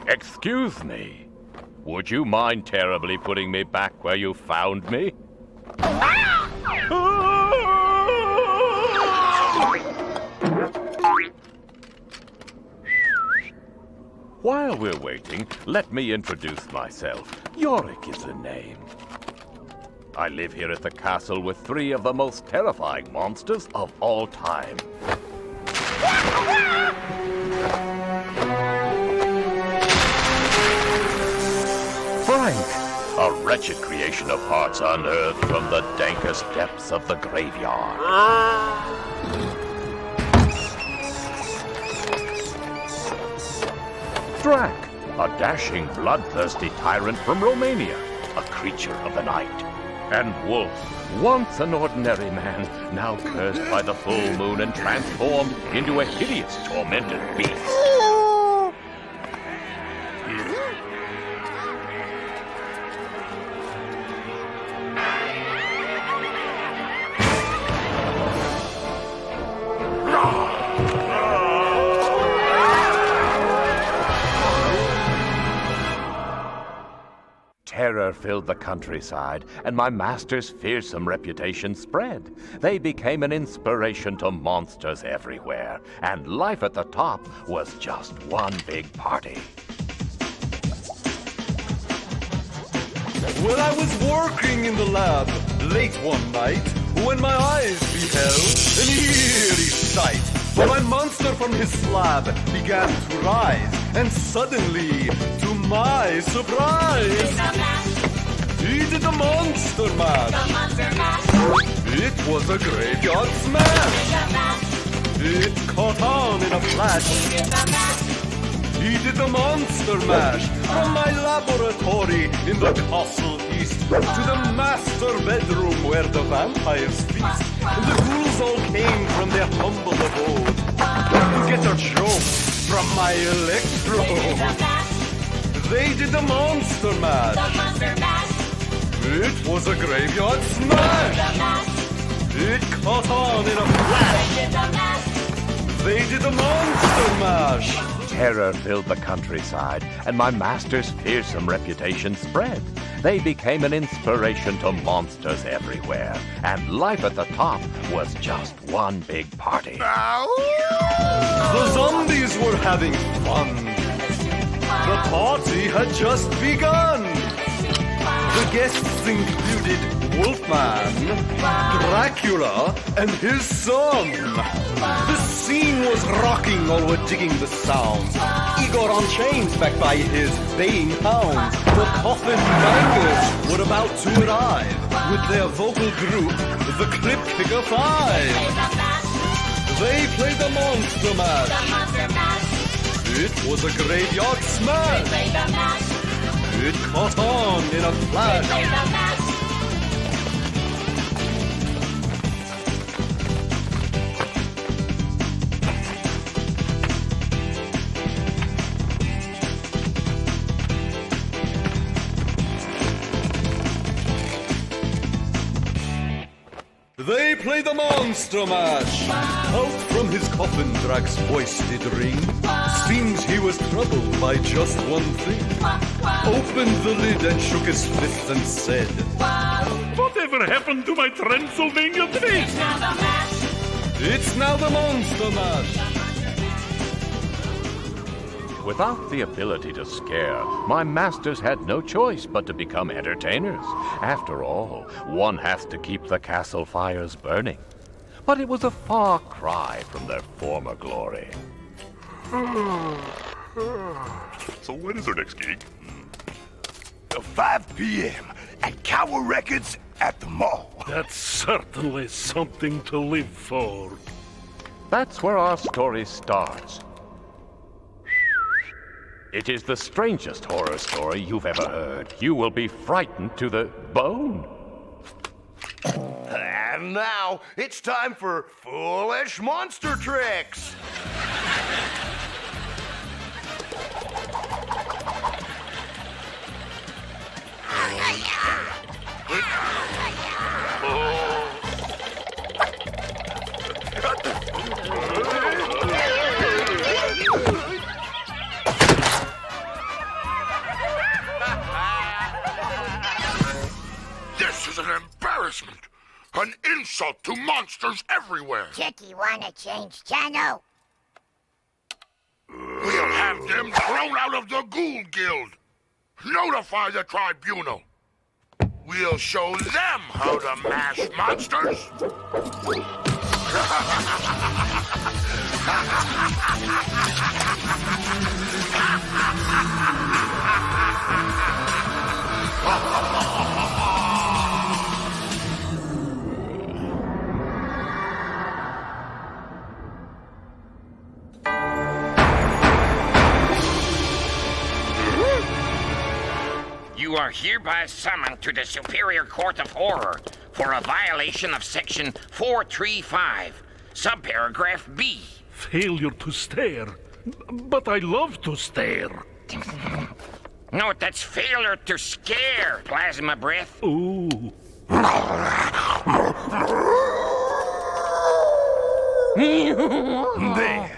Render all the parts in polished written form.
Excuse me. Would you mind terribly putting me back where you found me? While we're waiting, let me introduce myself. Yorick is the name. I live here at the castle with 3 of the most terrifying monsters of all time. Frank, a wretched creation of hearts unearthed from the dankest depths of the graveyard. Drac, a dashing, bloodthirsty tyrant from Romania, a creature of the night. And Wolf, once an ordinary man, now cursed by the full moon and transformed into a hideous, tormented beast. Terror filled the countryside, and my master's fearsome reputation spread. They became an inspiration to monsters everywhere, and life at the top was just one big party. Well, I was working in the lab late one night when my eyes beheld an eerie sight. For my monster from his slab began to rise, and suddenly, to my surprise, he did the monster mash. It was a graveyard smash. It caught on in a flash. He did the monster mash from my laboratory in the castle east to the master bedroom where the vampires feast. And the ghouls all came from their humble abode to get their jokes from my electrode. They did the monster mash. It was a graveyard smash. It caught on in a flash. They did the monster mash. Terror filled the countryside, and my master's fearsome reputation spread. They became an inspiration to monsters everywhere, and life at the top was just one big party. The zombies were having fun. The party had just begun. The guests included Wolfman, Dracula, and his son. The scene was rocking, all were digging the sounds. Igor on chains backed by his baying hounds. The coffin bangers were about to arrive with their vocal group, the Clip Kicker 5. They played the monster mash. It was a graveyard smash. It caught on in a flash. They play the monster mash. Out from his coffin, Drac's voice did ring. Seems he was troubled by just one thing. Opened the lid and shook his fist and said, Whatever happened to my Transylvania days? It's now the monster mash. Without the ability to scare, my masters had no choice but to become entertainers. After all, one has to keep the castle fires burning. But it was a far cry from their former glory. So when is our next gig? 5 p.m. at Cower Records at the mall. That's certainly something to live for. That's where our story starts. It is the strangest horror story you've ever heard. You will be frightened to the bone. And now it's time for Foolish Monster Tricks. embarrassment. An insult to monsters everywhere. Chicky wanna change channel? We'll have them thrown out of the Ghoul Guild. Notify the tribunal. We'll show them how to mash monsters. You are hereby summoned to the Superior Court of Horror for a violation of Section 435, subparagraph B. Failure to stare. But I love to stare. No, that's failure to scare, Plasma Breath. Ooh. There.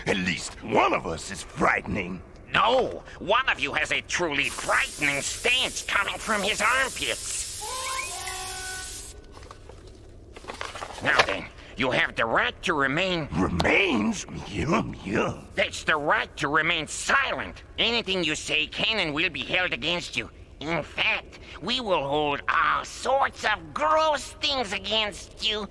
At least one of us is frightening. No, one of you has a truly frightening stench coming from his armpits. Now then, you have the right to remain... Remains? Yum, yum. That's the right to remain silent. Anything you say can and will be held against you. In fact, we will hold all sorts of gross things against you.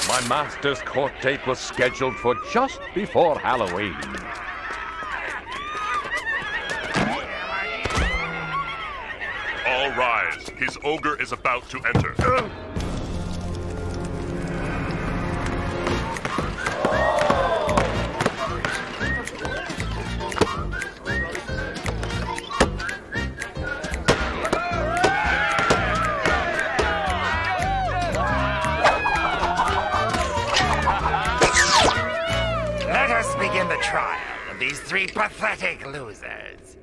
My master's court date was scheduled for just before Halloween. All rise. His ogre is about to enter. Let us begin the trial of these three pathetic losers.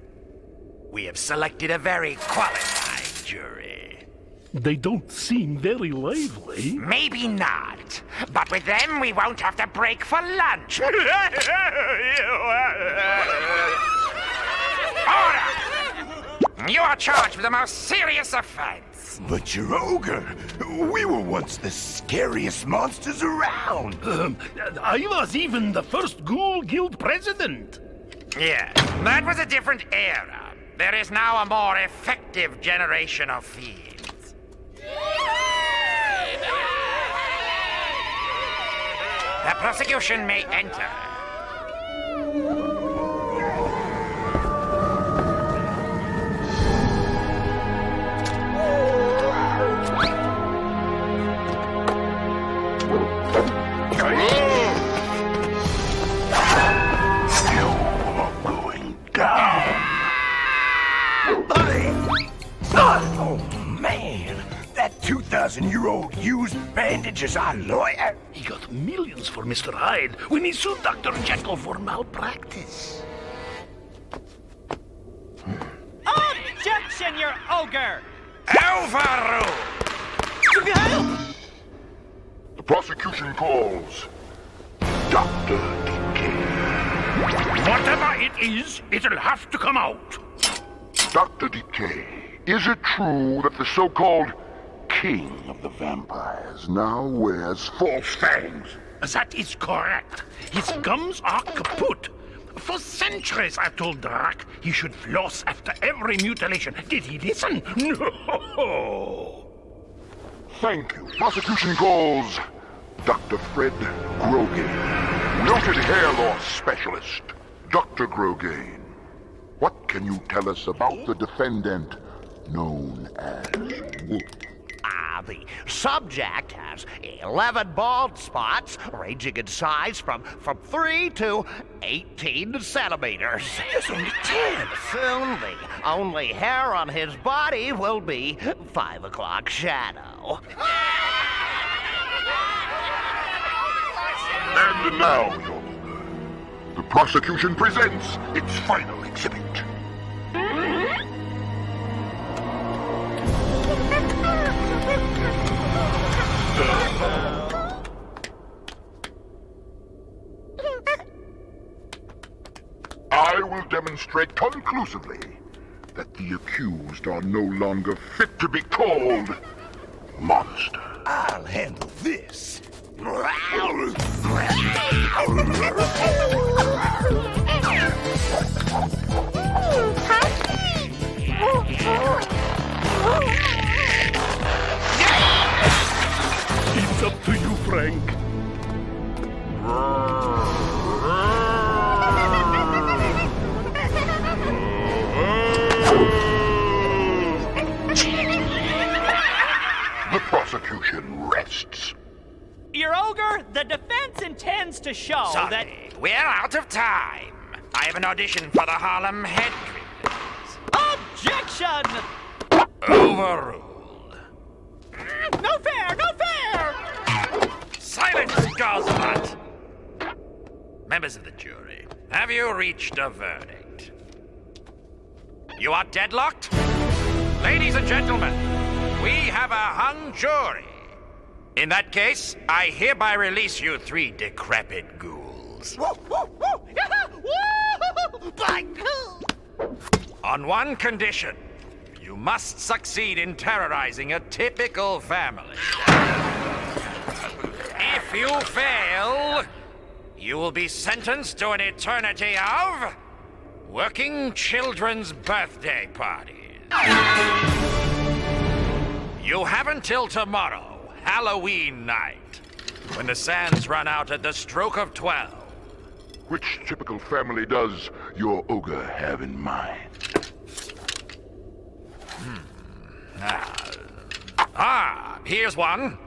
We have selected a very qualified jury. They don't seem very lively. Maybe not, but with them we won't have to break for lunch. Order! You are charged with the most serious offense. But you're ogre. We were once the scariest monsters around. I was even the first Ghoul Guild president. Yes, that was a different era. There is now a more effective generation of fiends. The prosecution may enter. Oh, man. That 2,000-year-old used bandage is our lawyer. He got millions for Mr. Hyde when he sued Dr. Jekyll for malpractice. Objection, your ogre! Overruled! The prosecution calls Dr. Decay. Whatever it is, it'll have to come out. Dr. Decay, is it true that the so-called king of the vampires now wears false fangs? That is correct. His gums are kaput. For centuries I've told Drac he should floss after every mutilation. Did he listen? No. Thank you. Prosecution calls Dr. Fred Grogane, noted hair loss specialist. Dr. Grogane, what can you tell us about the defendant known as Wolf? The subject has 11 bald spots, ranging in size from 3 to 18 centimeters. There's only 10. Soon, the only hair on his body will be 5 o'clock shadow. And now, Your Honor, the prosecution presents its final exhibit. demonstrate conclusively that the accused are no longer fit to be called monsters. I'll handle this. It's up to you, Frank. The prosecution rests. Your Ogre, the defense intends to show that... Sorry, we're out of time. I have an audition for the Harlem Head Treatment. Objection! Overruled. No fair! No fair! Silence, Gosbot! Members of the jury, have you reached a verdict? You are deadlocked? Ladies and gentlemen, we have a hung jury. In that case, I hereby release you 3 decrepit ghouls. On one condition. You must succeed in terrorizing a typical family. If you fail, you will be sentenced to an eternity of working children's birthday parties. You have until tomorrow, Halloween night, when the sands run out at the stroke of 12. Which typical family does your ogre have in mind? Here's one.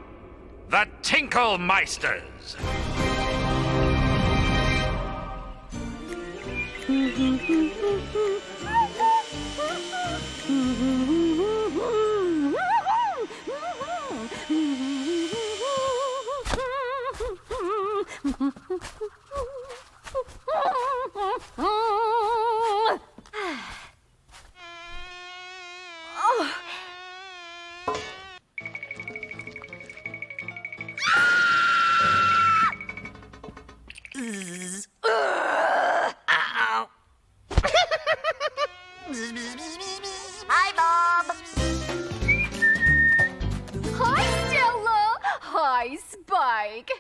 The Tinklemeisters. Hi, Bob. Hi, Stella. Hi, Spike.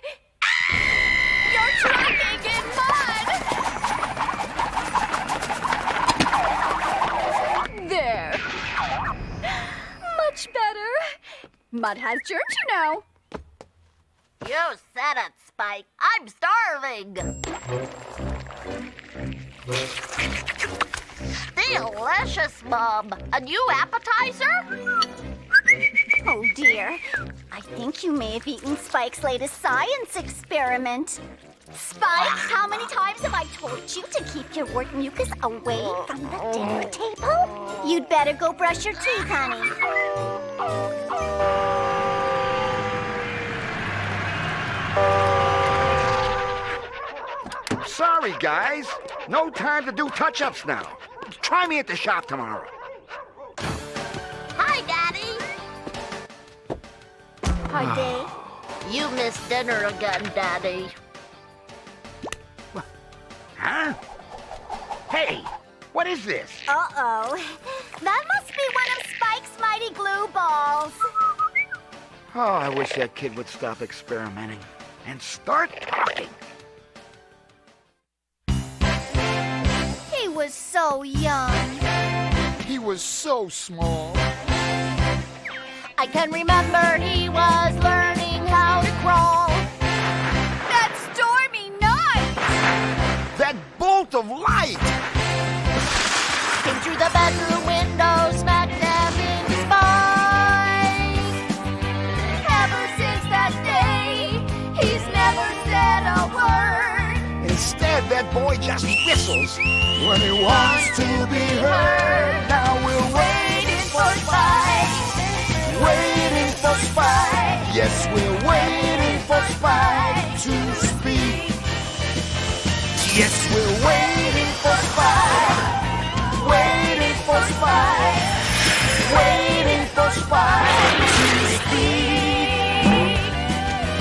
You're tracking in mud. There. Much better. Mud has germs, you know. You said it, Spike. I'm starving. Delicious, Mom. A new appetizer? Oh, dear. I think you may have eaten Spike's latest science experiment. Spike, how many times have I told you to keep your wart mucus away from the dinner table? You'd better go brush your teeth, honey. Sorry, guys. No time to do touch-ups now. Try me at the shop tomorrow. Hi, Daddy. Hi, Dave. You missed dinner again, Daddy. Huh? Hey, what is this? Uh-oh. That must be one of Spike's mighty glue balls. Oh, I wish that kid would stop experimenting and start talking. He was so young. He was so small. I can remember he was learning how to crawl. That stormy night! That bolt of light! Came through the bedroom window, smack dab in his spine. Ever since that day, he's never said a word. Instead, that boy just whistles when he wants to be heard. Now we're waiting for Spike. Waiting for Spike. Yes, we're waiting for Spike to speak. Yes, we're waiting for Spike. Waiting for Spike. Waiting for Spike to speak.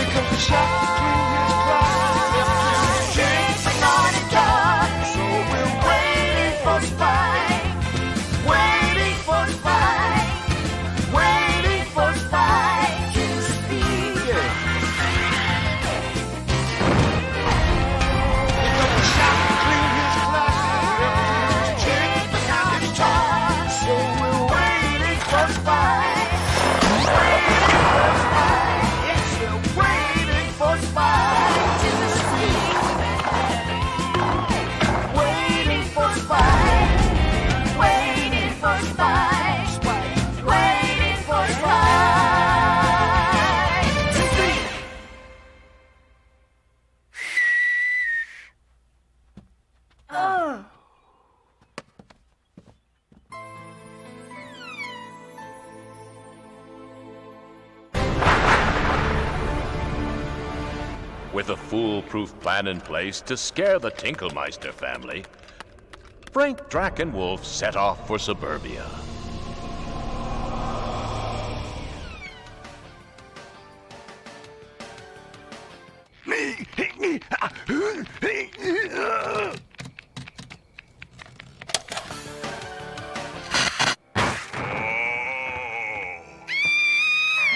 Because the shot's through his cry. Chasing on a dog. So we're waiting for Spike to sleep. Waiting for Spike. Waiting for Spike. Waiting for Spike to sleep. With a foolproof plan in place to scare the Tinklemeister family, Frank, Drac, and Wolf set off for suburbia.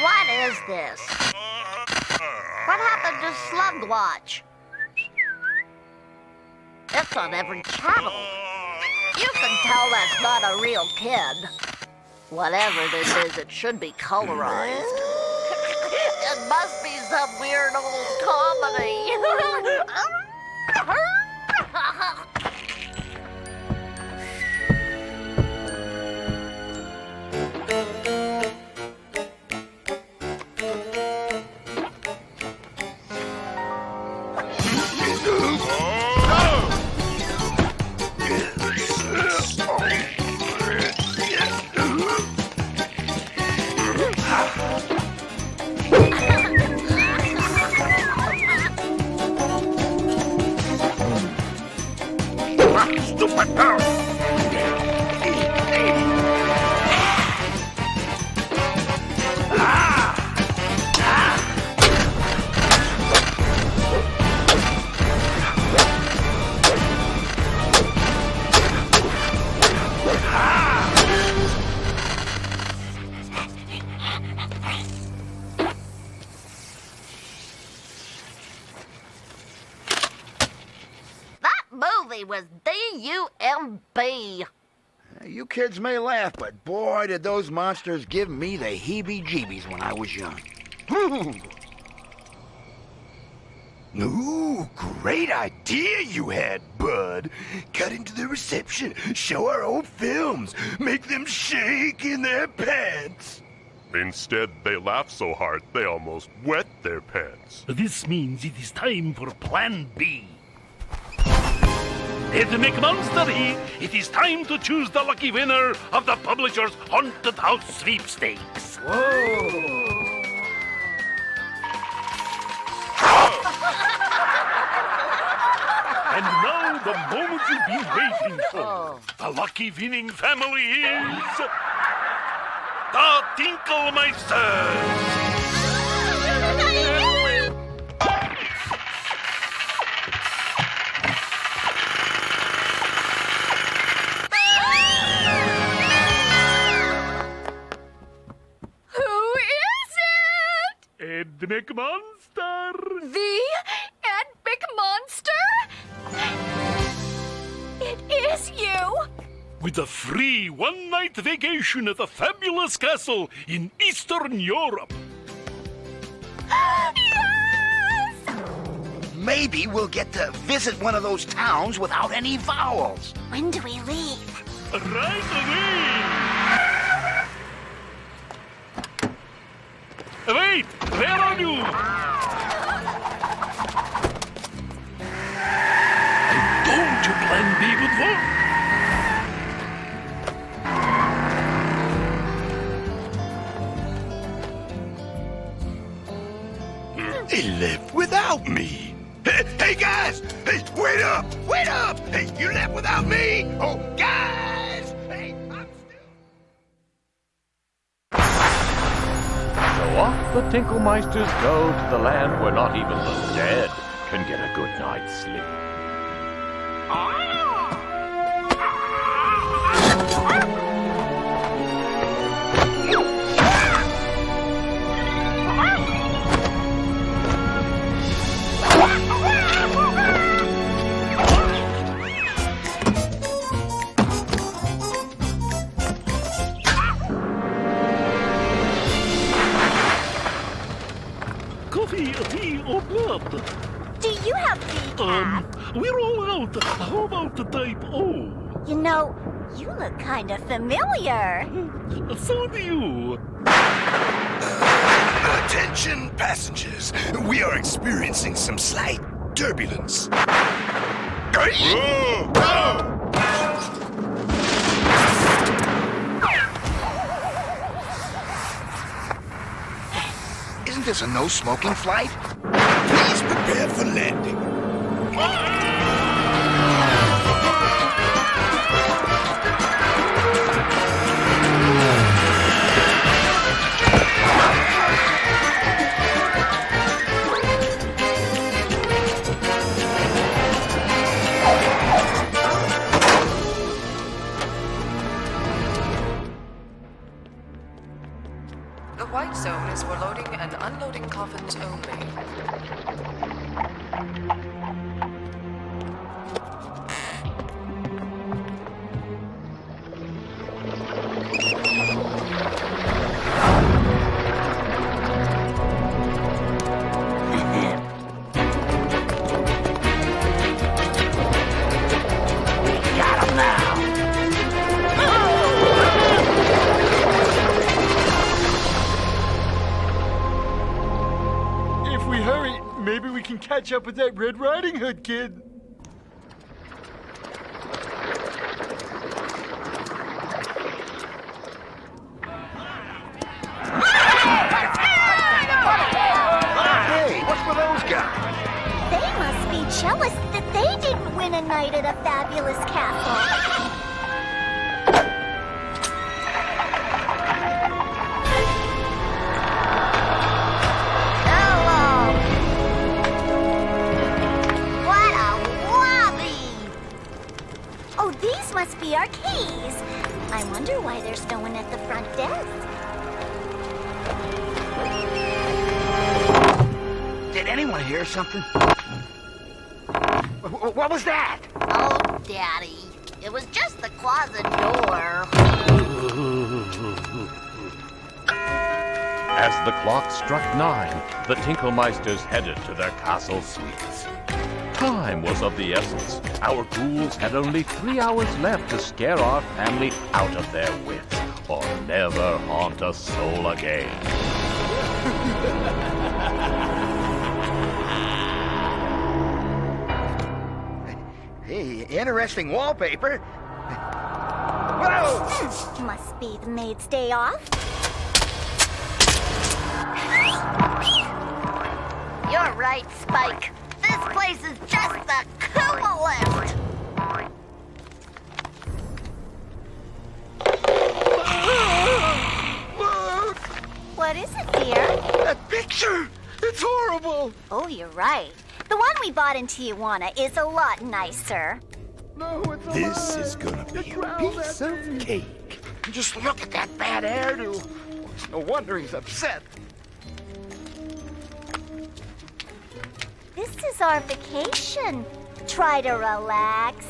What is this? What happened to Slugwatch? It's on every channel. You can tell that's not a real kid. Whatever this is, it should be colorized. It must be some weird old comedy. Stupid mouse! Was D-U-M-B. You kids may laugh, but boy, did those monsters give me the heebie-jeebies when I was young. Ooh, great idea you had, Bud. Cut into the reception, show our old films, make them shake in their pants. Instead, they laugh so hard they almost wet their pants. This means it is time for Plan B. Ethnic Monster here, it is time to choose the lucky winner of the publisher's Haunted House Sweepstakes. And now the moment you've been waiting for. The lucky winning family is... the Tinklemeisters! Ethnic Monster! The Ethnic Monster? It is you! With a free one-night vacation at a fabulous castle in Eastern Europe. Yes! Maybe we'll get to visit one of those towns without any vowels. When do we leave? Right away! Wait! Where are you? I told you Plan B would work. They left without me. Hey, guys! Hey, wait up! Wait up! Hey, you left without me? Oh, guys! Hey, I'm still... So off the Tinklemeisters go to the land where not even the dead can get a good night's sleep. Coffee, tea, or or blood? Do you have decaf? We're all out. How about the type O? You know, you look kind of familiar. So do you. Attention, passengers. We are experiencing some slight turbulence. Isn't this a no-smoking flight? Please prepare for landing. The white zone is for loading and unloading coffins only. Maybe we can catch up with that Red Riding Hood kid. Hey, what's with those guys? They must be jealous that they didn't win a night at a fabulous castle. Must be our keys. I wonder why there's no one at the front desk. Did anyone hear something? What was that? Oh, Daddy. It was just the closet door. As the clock struck 9, the Tinklemeisters headed to their castle suites. Time was of the essence. Our ghouls had only 3 hours left to scare our family out of their wits, or never haunt a soul again. Hey, interesting wallpaper. Whoa! Must be the maid's day off. You're right, Spike. This place is just the coolest! Look! What is it, dear? That picture! It's horrible! Oh, you're right. The one we bought in Tijuana is a lot nicer. No, it's This is gonna be a piece of cake. Just look at that bad hairdo. It's no wonder he's upset. This is our vacation. Try to relax.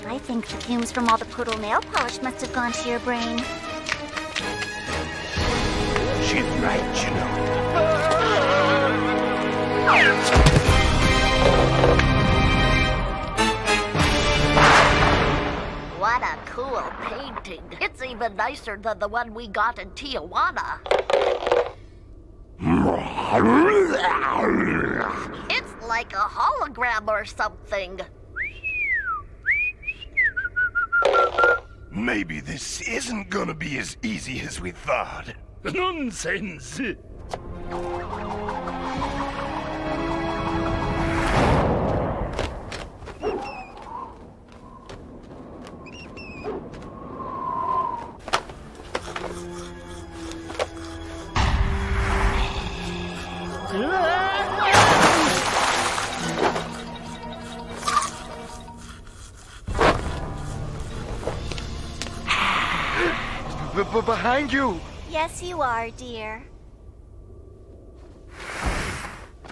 I think the fumes from all the poodle nail polish must have gone to your brain. She's right, you know. What a cool painting. It's even nicer than the one we got in Tijuana. It's like a hologram or something. Maybe this isn't gonna be as easy as we thought. Nonsense. Behind you! Yes, you are, dear.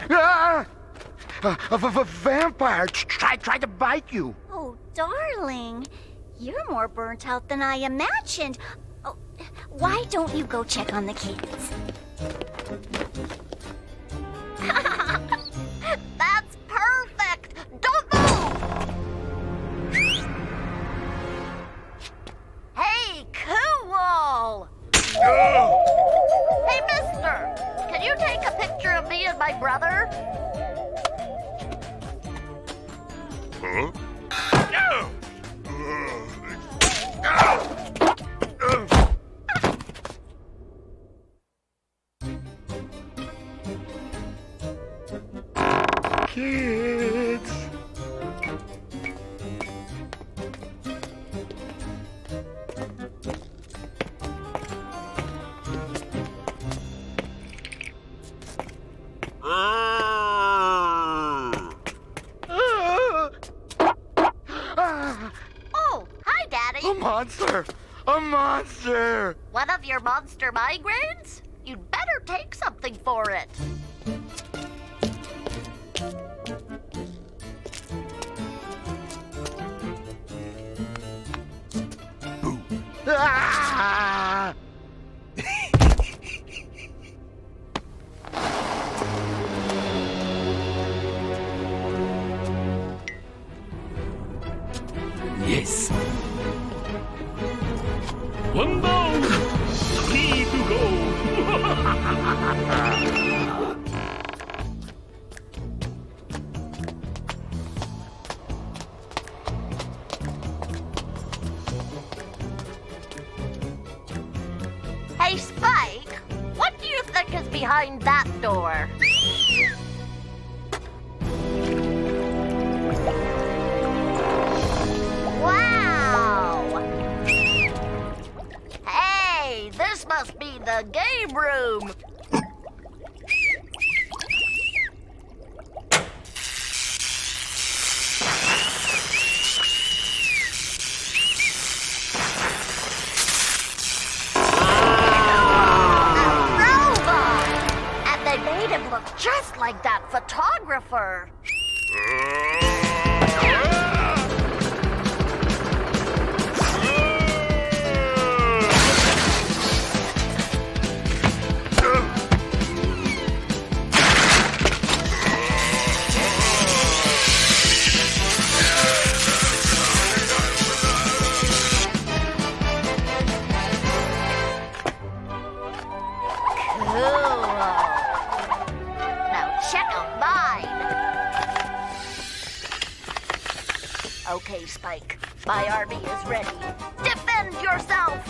Ah! A vampire tried to bite you. Oh, darling. You're more burnt out than I imagined. Oh, why don't you go check on the kids? Huh? Kids! Oh, hi, Daddy. A monster! A monster! One of your monster migraines? You'd better take something for it. Ah! Yes. One down. 3 to go. Hey, Spike, what do you think is behind that door? Wow! Hey, this must be the game room. Just like that photographer. Okay, Spike. My army is ready. Defend yourself!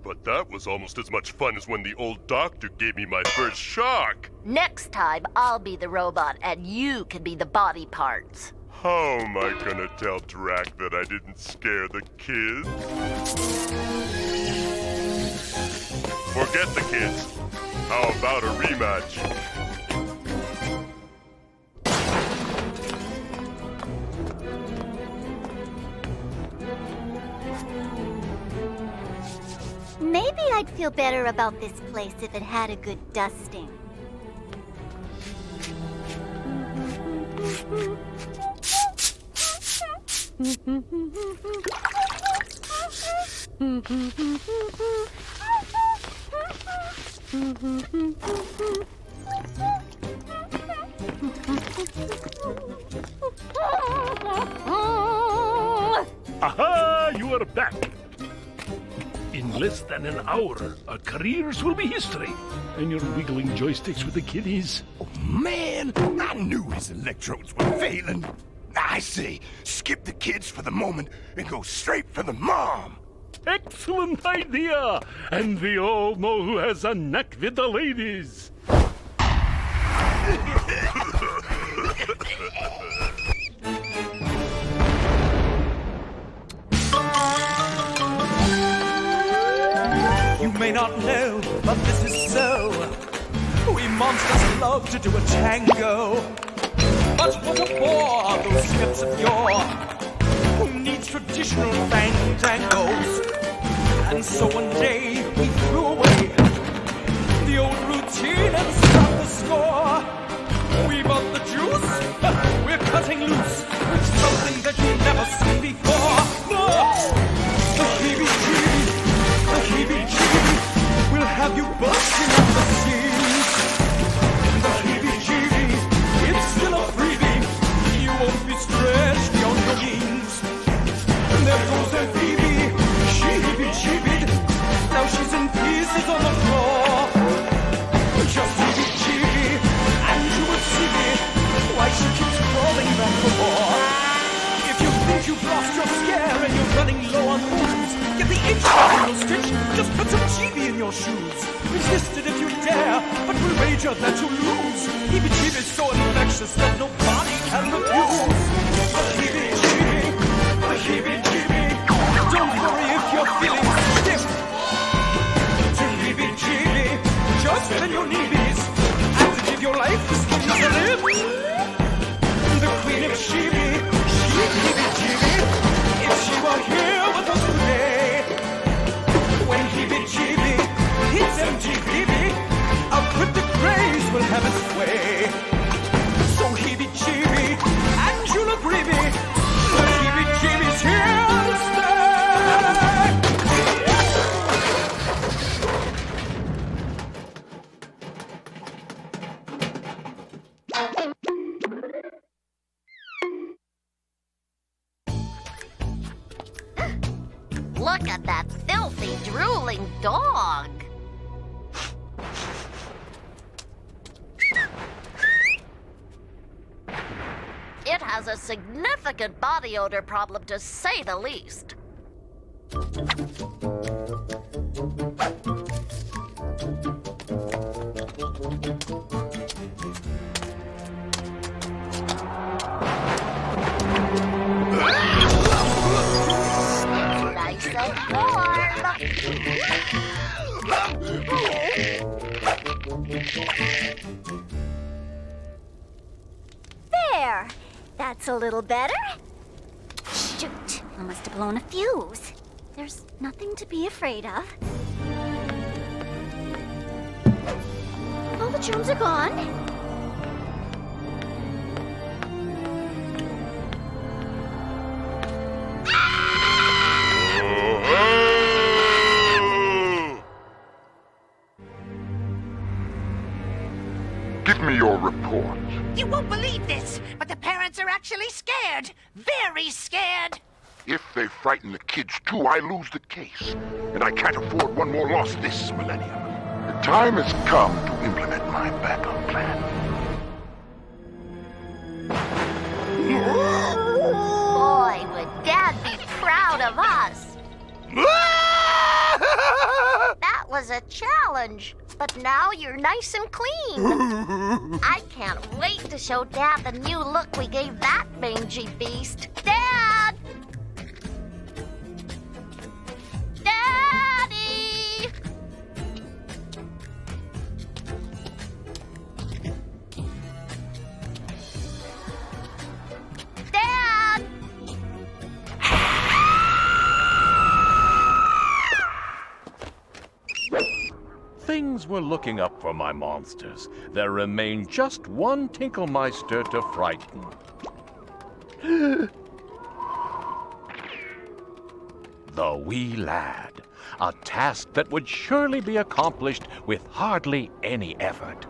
But that was almost as much fun as when the old doctor gave me my first shock. Next time, I'll be the robot and you can be the body parts. How am I gonna tell Drac that I didn't scare the kids? Forget the kids. How about a rematch? Maybe I'd feel better about this place if it had a good dusting. Aha! You are back. In less than an hour, our careers will be history. And you're wiggling joysticks with the kiddies. Oh, man, I knew his electrodes were failing. I say, skip the kids for the moment and go straight for the mom. Excellent idea! And we all know who has a knack with the ladies. You may not know, but this is so. We monsters love to do a tango. But what a bore are those steps of yore? Who needs traditional fandangos? And so one day we threw away the old routine and stopped the score. We bought the juice, we're cutting loose with something that you've never seen before. The heebie-jeebie will have you bursting at the seams. The heebie-jeebie, it's still a freebie. You won't be stretched beyond your means. There goes a Phoebe, she heebie-jeebied. Now she's in pieces on the floor. Just heebie-jeebie, and you will see why she keeps crawling back for more. If you think you've lost your scare and you're running low on booze, get the H-Needle stitch, just put some GB in your shoes. Resist it if you dare, but we'll wager that you lose. Heebie-jeebie's so infectious that nobody can refuse. The heebie-jeebie, don't worry if you're feeling stiff. To heebie-jeebie, just bend your knees and give your life the skin to live. The queen of Sheebie, she heebie-jeebie. If she were here with us today, when heebie-jeebie hits MTV, a cryptic craze will have its way. So heebie-jeebie, and you'll agree me, the heebie-jeebie's here to stay. Look at that filthy, drooling dog. It has a significant body odor problem, to say the least. Nice and warm. There. That's a little better. Shoot, I must have blown a fuse. There's nothing to be afraid of. All the germs are gone. Give me your report. You won't believe this, but the parents are actually scared. Very scared. If they frighten the kids too, I lose the case. And I can't afford one more loss this millennium. The time has come to implement my backup plan. Boy, would Dad be proud of us. That was a challenge, but now you're nice and clean. I can't wait to show Dad the new look we gave that mangy beast. Dad! Daddy! Dad! Things were looking up for my monsters. There remained just one Tinklemeister to frighten. The wee lad. A task that would surely be accomplished with hardly any effort.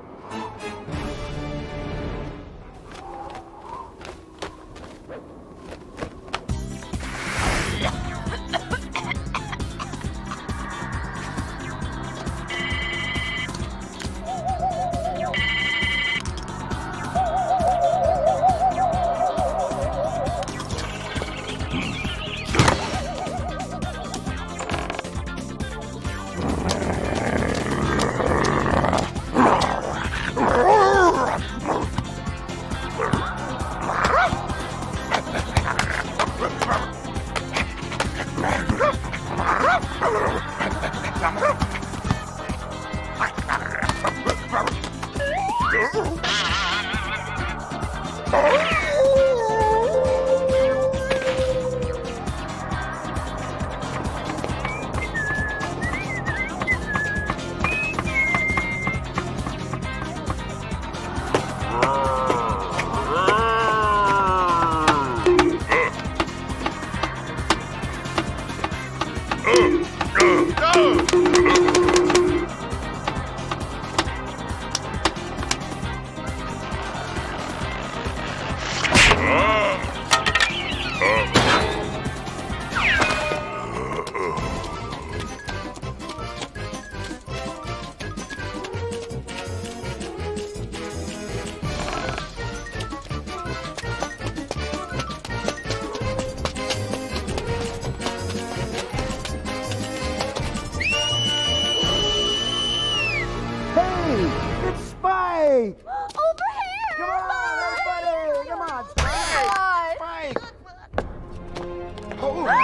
It's Spike! Over here! Come on, everybody! Come on, Spike!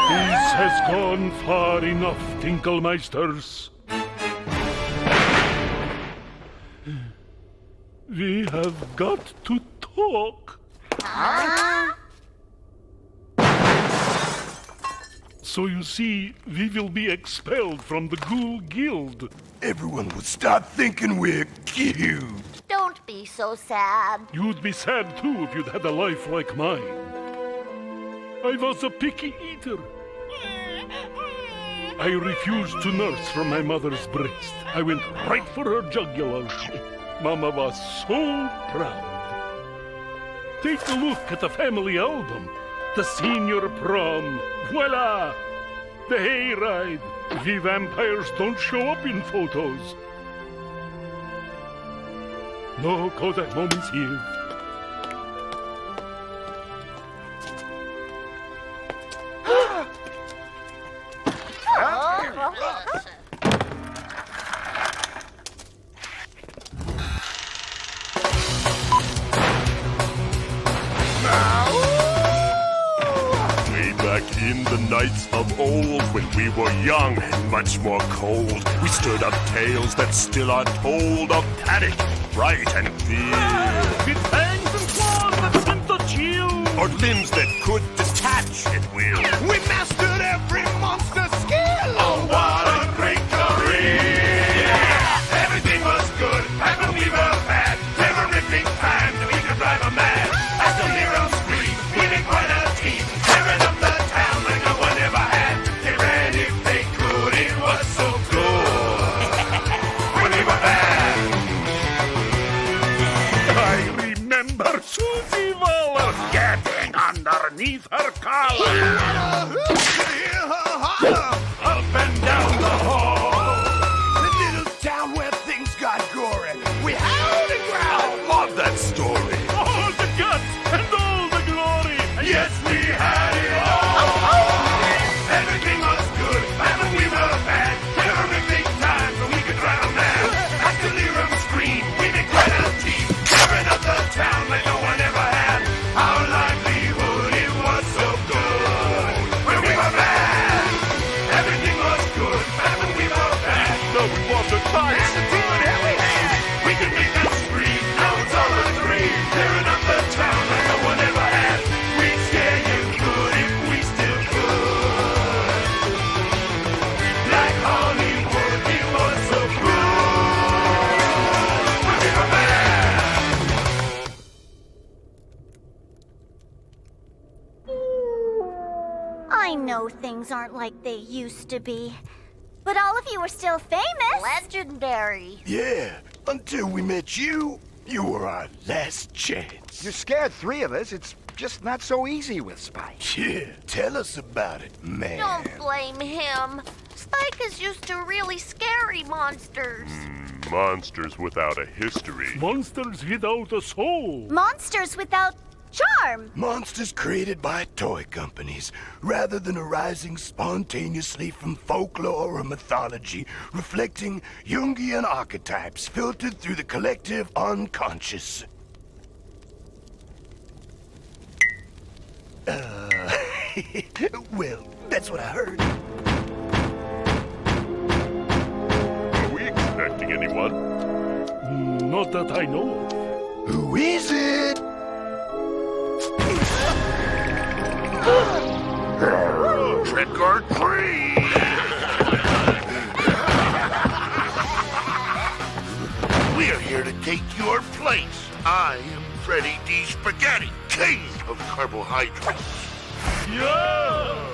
This has gone far enough, Tinklemeisters. We have got to talk. So you see, we will be expelled from the Ghoul Guild. Everyone will start thinking we're cute. Don't be so sad. You'd be sad too if you'd had a life like mine. I was a picky eater. I refused to nurse from my mother's breast. I went right for her jugular. Mama was so proud. Take a look at the family album. The senior prom. Voila! The hayride. We vampires don't show up in photos. No Kodak moments here. In the nights of old, when we were young and much more cold, we stood up tales that still are told of panic, fright, and fear. With fangs and claws that sent the chill, or limbs that could detach at will. We mastered every monster skill! Oh, what a great career! Yeah! Everything was good, and when we were bad, terrific times we could drive a man. As the heroes scream, we made quite a team, tearing up the town like no one ever had. They ran if they could, it was so good. When we were bad. I remember Susie Waller getting underneath her collar. Up and down the hall. The little town where things got gory. We howled and growled. I love that story. All the guts and all the glory. Yes, we had it all. Everything was good, and when we were bad, terrific times when we could drive a man. As the lyrics scream, we made quite a team, tearing up the town like no one ever had. Our livelihood, it was so good. When we were bad, everything was good, and when we were bad, No, we wasn't nice. attitude that we had, we could make them scream. Now it's all a dream, tearing up the town like no one ever had. We'd scare you good if we still could. Like Hollywood, it was so good. When we were bad. I know things aren't like they used to be, but all of you are still famous. Legendary. Yeah, until we met you, you were our last chance. You scared three of us. It's just not so easy with Spike. Yeah, tell us about it, man. Don't blame him. Spike is used to really scary monsters. Monsters without a history. Monsters without a soul. Monsters without charm. Monsters created by toy companies, rather than arising spontaneously from folklore or mythology, reflecting Jungian archetypes filtered through the collective unconscious. Well, that's what I heard. Are we expecting anyone? Not that I know of. Who is it? Trick or treat! We're here to take your place. I am Freddy D. Spaghetti, king of carbohydrates. Yeah!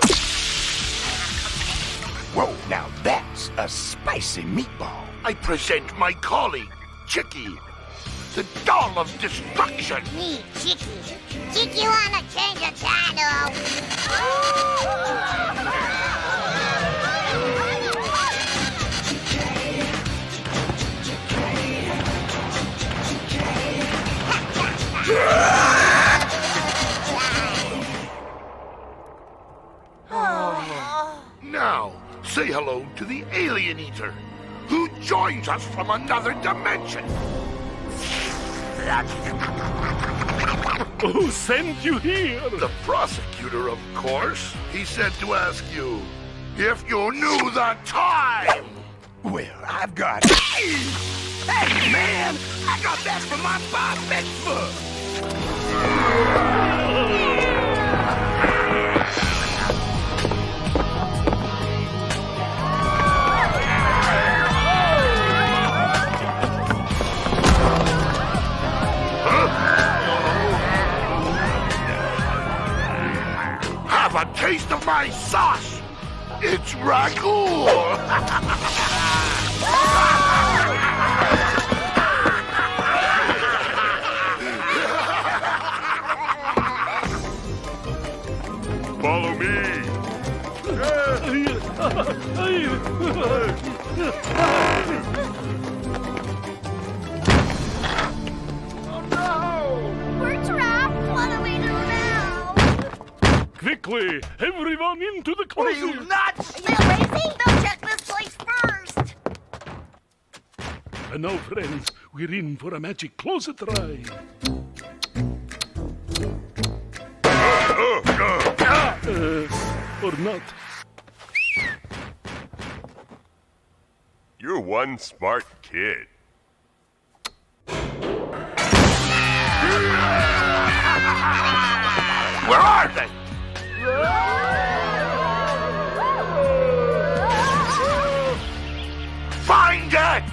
Whoa, now that's a spicy meatball. I present my colleague, Chicky, the doll of destruction. Me, Chicky. Chicky wanna change the channel. Now, say hello to the alien eater, who joins us from another dimension. Who sent you here? The prosecutor, of course. He said to ask you if you knew the time. Well, I've got... Hey, man! I got that from my bar mitzvah! Have a taste of my sauce. It's ragu. Follow me. We're trapped. What do we do now? Quickly, everyone into the closet. What are you, nuts? Are you crazy? They'll check this place first. And now, friends, we're in for a magic closet ride. Or not. You're one smart kid. Where are they? Find it!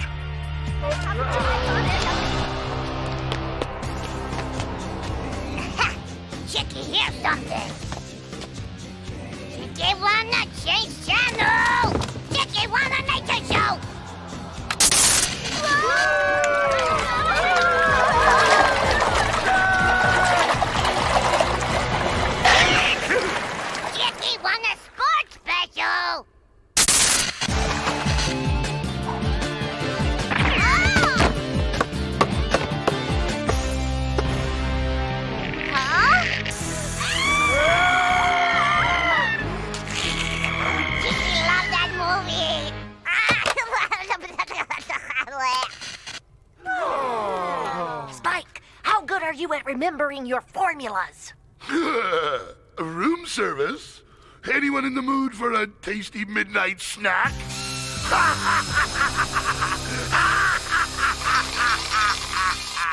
Chicky, here's something. Chicky wanna change channel. Chicky wanna nature show. Chicky wanna sports special. Spike, how good are you at remembering your formulas? Room service? Anyone in the mood for a tasty midnight snack?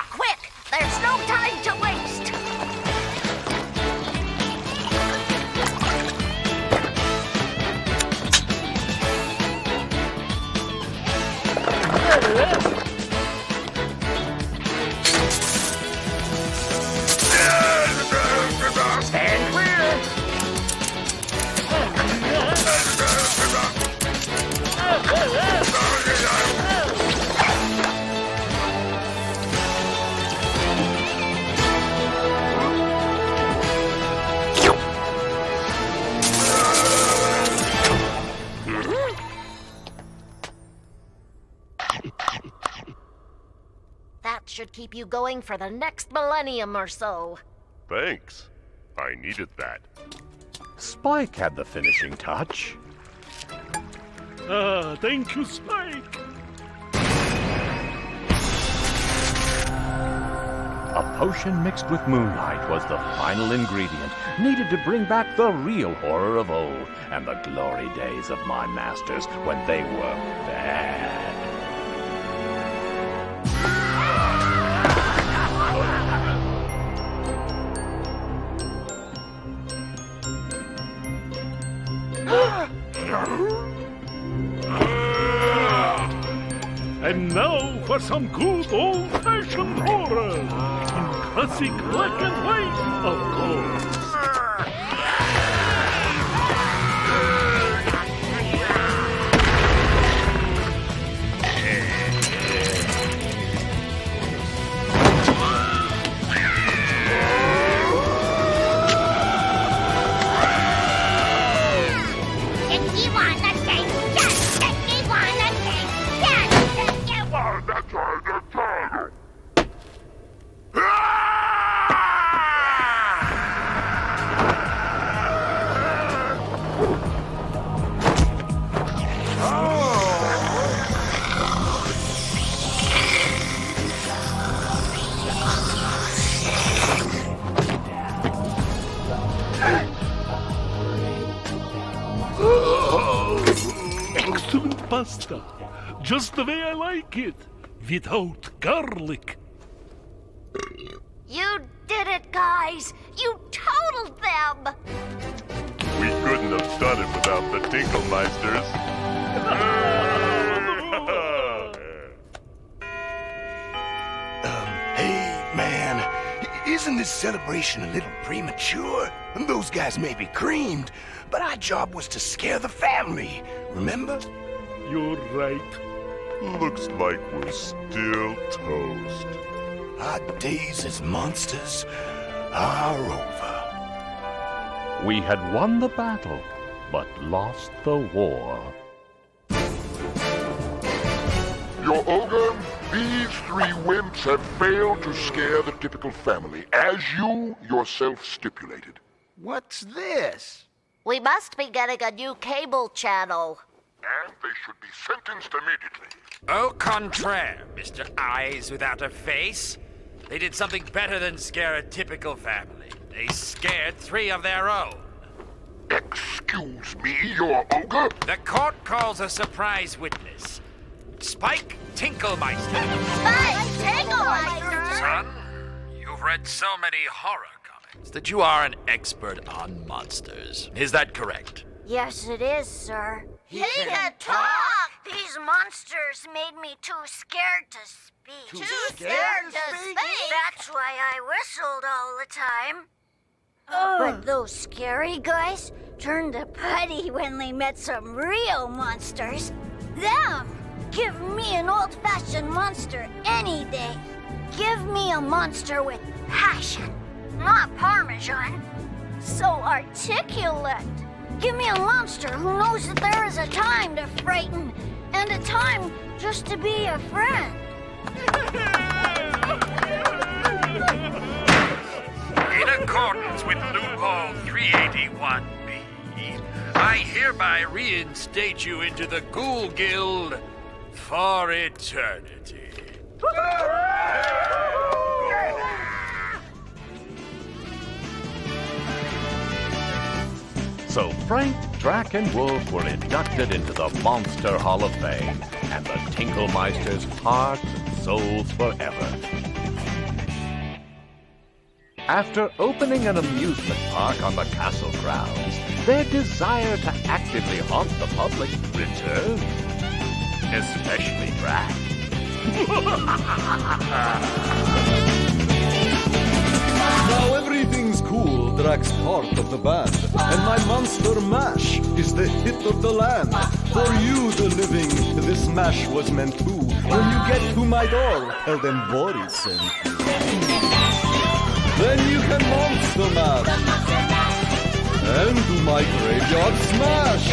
Quick, there's no time to waste. Stand clear. That should keep you going for the next millennium or so. Thanks. I needed that. Spike had the finishing touch. Thank you, Spike. A potion mixed with moonlight was the final ingredient needed to bring back the real horror of old and the glory days of my masters when they were bad. And now for some good old-fashioned horror. In classic black and white, of course. pasta. Just the way I like it. Without garlic. You did it, guys! You totaled them! We couldn't have done it without the Tinklemeisters. Hey, man, isn't this celebration a little premature? Those guys may be creamed, but our job was to scare the family, remember? You're right. Looks like we're still toast. Our days as monsters are over. We had won the battle, but lost the war. Your ogre, these three wimps have failed to scare the typical family, as you yourself stipulated. What's this? We must be getting a new cable channel. And they should be sentenced immediately. Au contraire, Mr. Eyes Without a Face. They did something better than scare a typical family. They scared three of their own. Excuse me, your ogre? The court calls a surprise witness. Spike Tinklemeister. Spike Tinklemeister! Son, you've read so many horror comics that you are an expert on monsters. Is that correct? Yes, it is, sir. He can talk! These monsters made me too scared to speak. Too scared to speak? That's why I whistled all the time. But those scary guys turned to putty when they met some real monsters. Them! Give me an old-fashioned monster any day. Give me a monster with passion, not Parmesan. So articulate. Give me a monster who knows that there is a time to frighten and a time just to be a friend. In accordance with loophole 381B, I hereby reinstate you into the Ghoul Guild for eternity. So Frank, Drac, and Wolf were inducted into the Monster Hall of Fame, and the Tinklemeisters' hearts and souls forever. After opening an amusement park on the castle grounds, their desire to actively haunt the public returned. Especially Drac. Now everything's cool, Drac's part of the band, and my Monster Mash is the hit of the land. For you, the living, this mash was meant to. When you get to my door, tell them Boris sent you. Then you can Monster Mash and do my graveyard smash.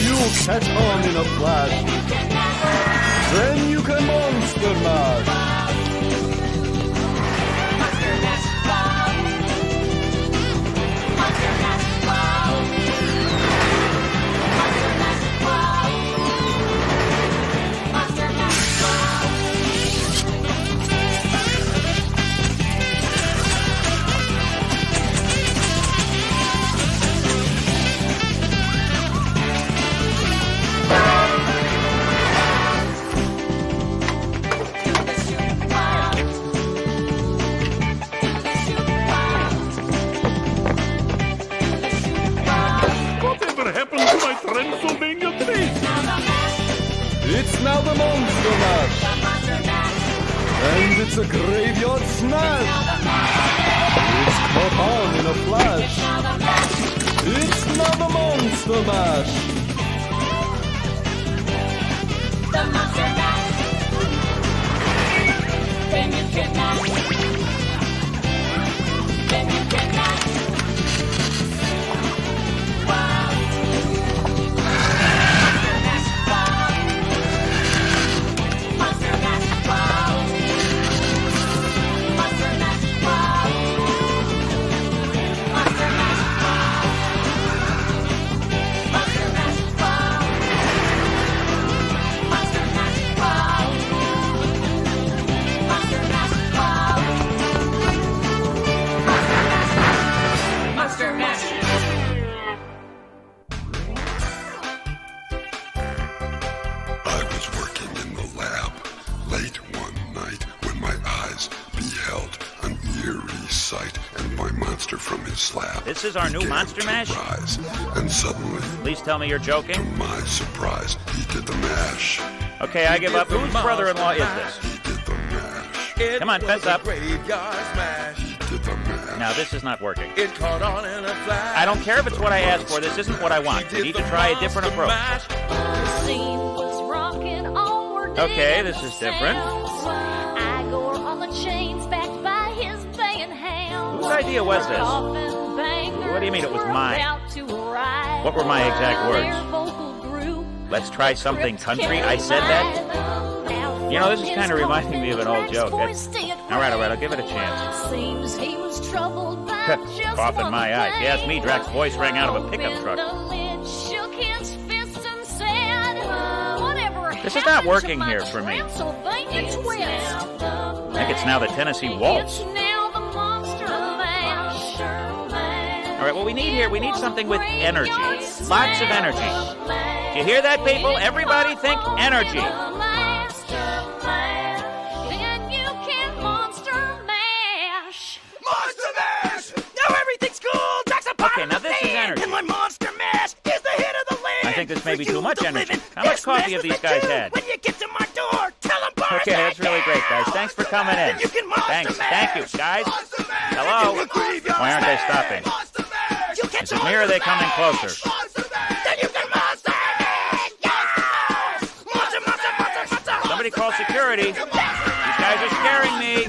You'll catch on in a flash. Then you can Monster Mash. Transylvania face! It's now the Monster Mash! And it's a graveyard smash! It's caught on in a flash! It's now the Monster Mash! The Monster Mash! Then you can mash! Then you can mash! sight and my monster from his slab. This is our new monster mash? Rise, and suddenly, please tell me you're joking. To my surprise, he did the mash. Okay, I give up. Whose brother-in-law is this? He did the mash. Come on, fess up. He did the mash. Now, this is not working. It caught on in a flash. I don't care if it's what I asked for. This isn't what I want. We need to try a different approach. Okay, this is different. Whose idea was this? What do you mean it was mine? What were my exact words? Let's try something country? I said that? You know, this is kind of reminding me of an old joke. All right, I'll give it a chance. Cough in my eyes. You ask me, Drac's voice rang out of a pickup truck. This is not working here for me. I think it's now the Tennessee Waltz. All right, what we need here, we need something with energy. Lots of energy. You hear that, people? Everybody think energy. Monster Mash! Now everything's cool! Jack's a part Okay, now this is energy. And when Monster Mash is the hit of the land! I think this may be too much energy. How much coffee have these guys had? When you get to my door, tell them Boris. Okay, that's really great, guys. Thanks for coming in. Thanks. Thank you, guys. Hello? Why aren't they stopping? Is it me or are they coming closer? Then you can monster me! Somebody call security. These guys are scaring me.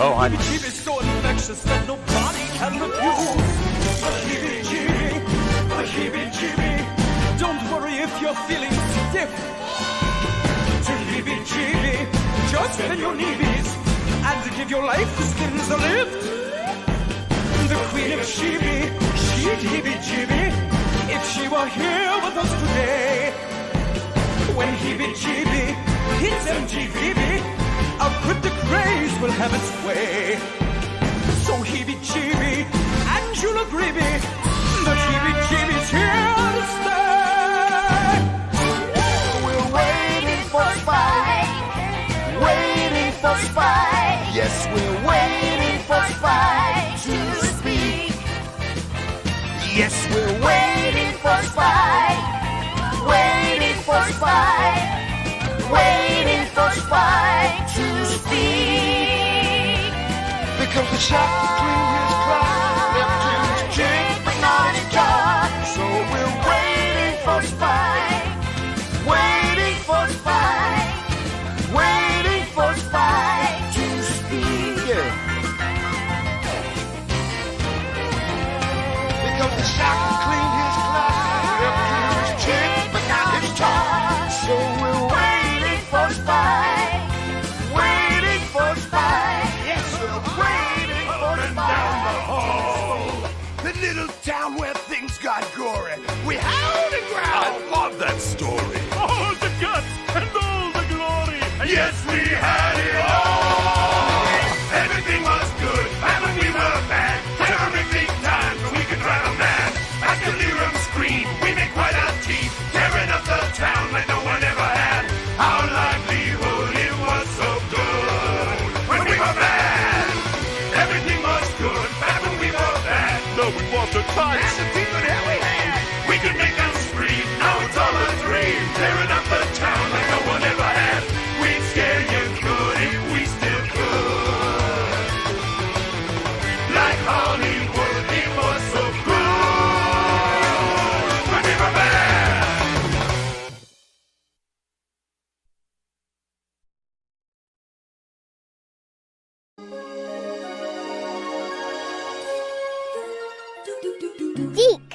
Oh, I'm... Heebie-jeebie's so infectious that nobody can refuse. A heebie-jeebie. Don't worry if you're feeling stiff. To heebie-jeebie, just bend your knees and give your life the skins a lift. The queen of Sheebie, she'd heebie-jeebie if she were here with us today. When heebie-jeebie hits MTV, a cryptic craze will have its way. So heebie-jeebie, and you'll agree me, the heebie-jeebie's here to stay. We're waiting for Spike, waiting for Spike. Yes, we're waiting for Spike to speak. Yes, we're waiting for Spike, waiting for Spike, waiting for Spike to speak. Because the shark to clean his clock, left his chick but not his job. So we're waiting for Spike, waiting for Spike, waiting for Spike to speak. Yeah. Because the shark to clean his clock, left his chick but not his job. So we're waiting for Spike, waiting for Spike. Yes, we're waiting for Spike. Down the hall. The little town where things got gory. We howled and growled. I love that story. All the guts and all the glory. Yes, we had it all. Everything was good, and when we were bad, terrific times when we could drive them mad. After Lyrum scream, we made quite a team, tearing up the town like no one ever had. Our livelihood, it was so good when we were bad. Everything was good back when we were bad. No, we want to touch. And the people that we had, we could make them scream. Now it's all a dream, tearing up the town like no one ever had. We'd scare you good if we still could. Like Hollywood, it was so good when we were bad. Geek